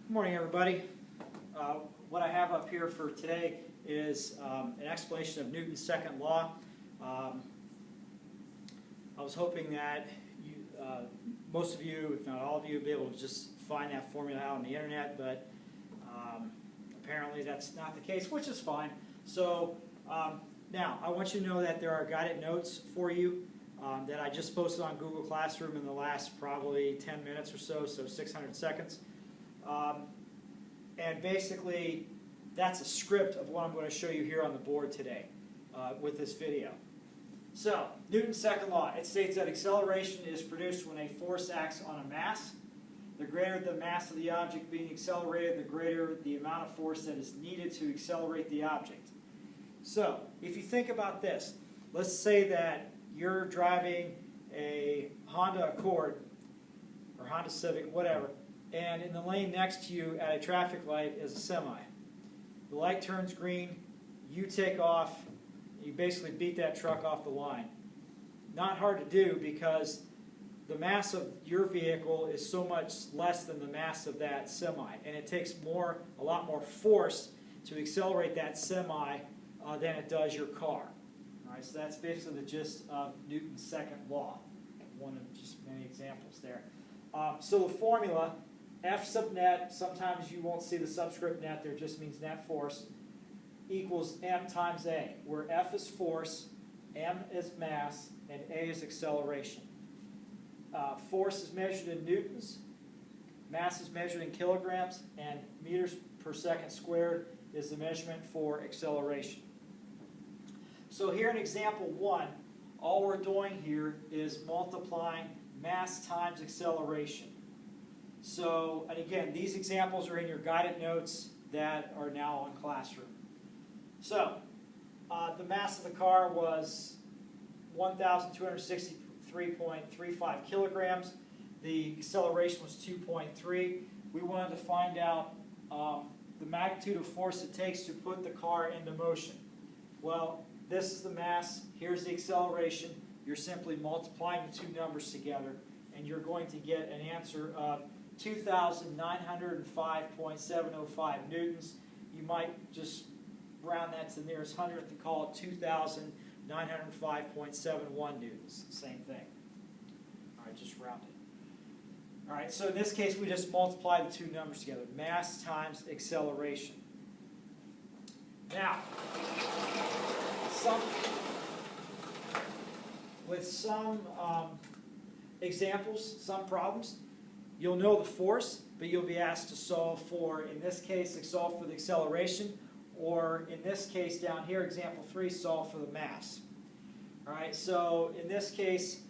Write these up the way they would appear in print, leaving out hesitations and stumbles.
Good morning, everybody. What I have up here for today is an explanation of Newton's second law. I was hoping that most of you, if not all of you, would be able to just find that formula out on the internet, but apparently that's not the case, which is fine. So now, I want you to know that there are guided notes for you that I just posted on Google Classroom in the last probably 10 minutes or so 600 seconds. And basically, that's a script of what I'm going to show you here on the board today with this video. So, Newton's second law, it states that acceleration is produced when a force acts on a mass. The greater the mass of the object being accelerated, the greater the amount of force that is needed to accelerate the object. So, if you think about this, let's say that you're driving a Honda Accord, or Honda Civic, whatever, and in the lane next to you at a traffic light is a semi. The light turns green, you take off, you basically beat that truck off the line. Not hard to do because the mass of your vehicle is so much less than the mass of that semi, and it takes a lot more force to accelerate that semi than it does your car. All right, so that's basically the gist of Newton's second law. One of just many examples there. So the formula, F sub net, sometimes you won't see the subscript net there, just means net force, equals m times a, where F is force, m is mass, and a is acceleration. Force is measured in newtons, mass is measured in kilograms, and meters per second squared is the measurement for acceleration. So here in example 1, all we're doing here is multiplying mass times acceleration. So, and again, these examples are in your guided notes that are now on Classroom. So, the mass of the car was 1,263.35 kilograms. The acceleration was 2.3. We wanted to find out the magnitude of force it takes to put the car into motion. Well, this is the mass, here's the acceleration. You're simply multiplying the two numbers together, and you're going to get an answer of 2,905.705 newtons. You might just round that to the nearest hundredth and call it 2,905.71 newtons. Same thing. All right, just round it. All right, so in this case, we just multiply the two numbers together. Mass times acceleration. Now, with some examples, some problems, you'll know the force, but you'll be asked to solve for, in this case, solve for the acceleration, or in this case down here, example 3, solve for the mass. All right, so in this case,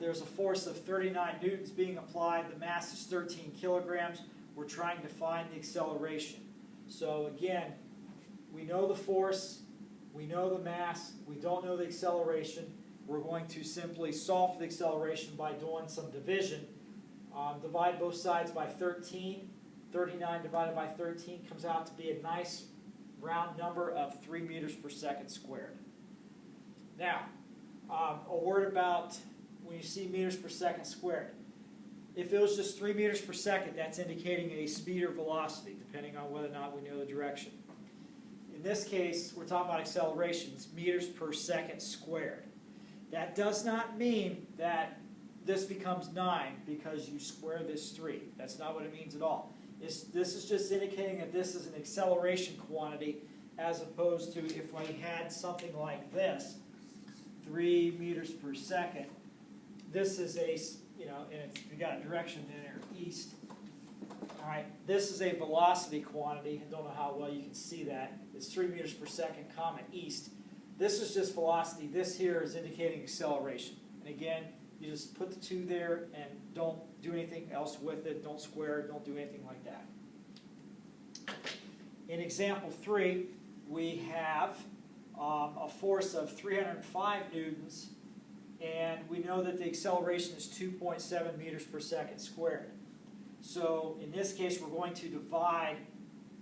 there's a force of 39 newtons being applied. The mass is 13 kilograms. We're trying to find the acceleration. So again, we know the force, we know the mass, we don't know the acceleration. We're going to simply solve for the acceleration by doing some division. Divide both sides by 13. 39 divided by 13 comes out to be a nice round number of 3 meters per second squared. Now, a word about when you see meters per second squared. If it was just 3 meters per second, that's indicating a speed or velocity, depending on whether or not we know the direction. In this case, we're talking about accelerations, meters per second squared. That does not mean that this becomes 9 because you square this 3. That's not what it means at all. This is just indicating that this is an acceleration quantity as opposed to if we had something like this, 3 meters per second. This is a, and we got a direction in there, east. All right, this is a velocity quantity. I don't know how well you can see that. It's 3 meters per second, comma, east. This is just velocity. This here is indicating acceleration. And again, you just put the 2 there and don't do anything else with it. Don't square it. Don't do anything like that. In example 3, we have a force of 305 newtons, and we know that the acceleration is 2.7 meters per second squared. So in this case, we're going to divide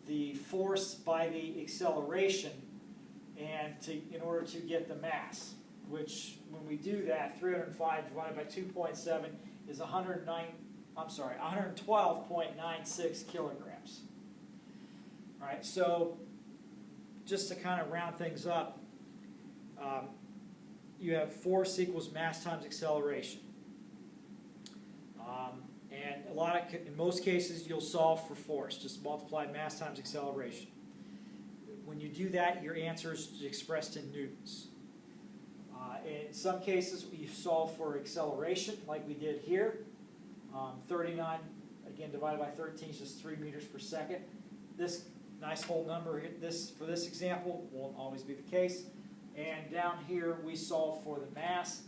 the force by the acceleration in order to get the mass, which when we do that, 305 divided by 2.7 is 109 112.96 kilograms. All right, so just to kind of round things up, you have force equals mass times acceleration. And in most cases, you'll solve for force. Just multiply mass times acceleration. When you do that, your answer is expressed in newtons. In some cases, you solve for acceleration, like we did here. 39, again, divided by 13 is just 3 meters per second. This nice whole number, for this example, won't always be the case. And down here, we solve for the mass,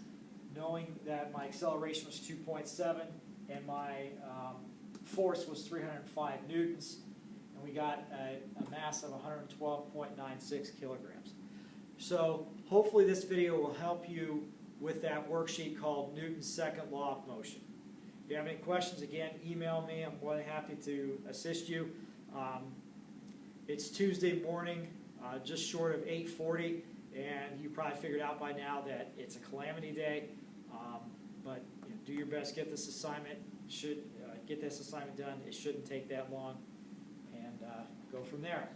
knowing that my acceleration was 2.7 and my force was 305 newtons. And we got a mass of 112.96 kilograms. So hopefully this video will help you with that worksheet called Newton's second law of motion. If you have any questions, again, email me. I'm more than happy to assist you. It's Tuesday morning, just short of 8:40, and you probably figured out by now that it's a calamity day. But do your best, get this assignment. Get this assignment done. It shouldn't take that long, and go from there.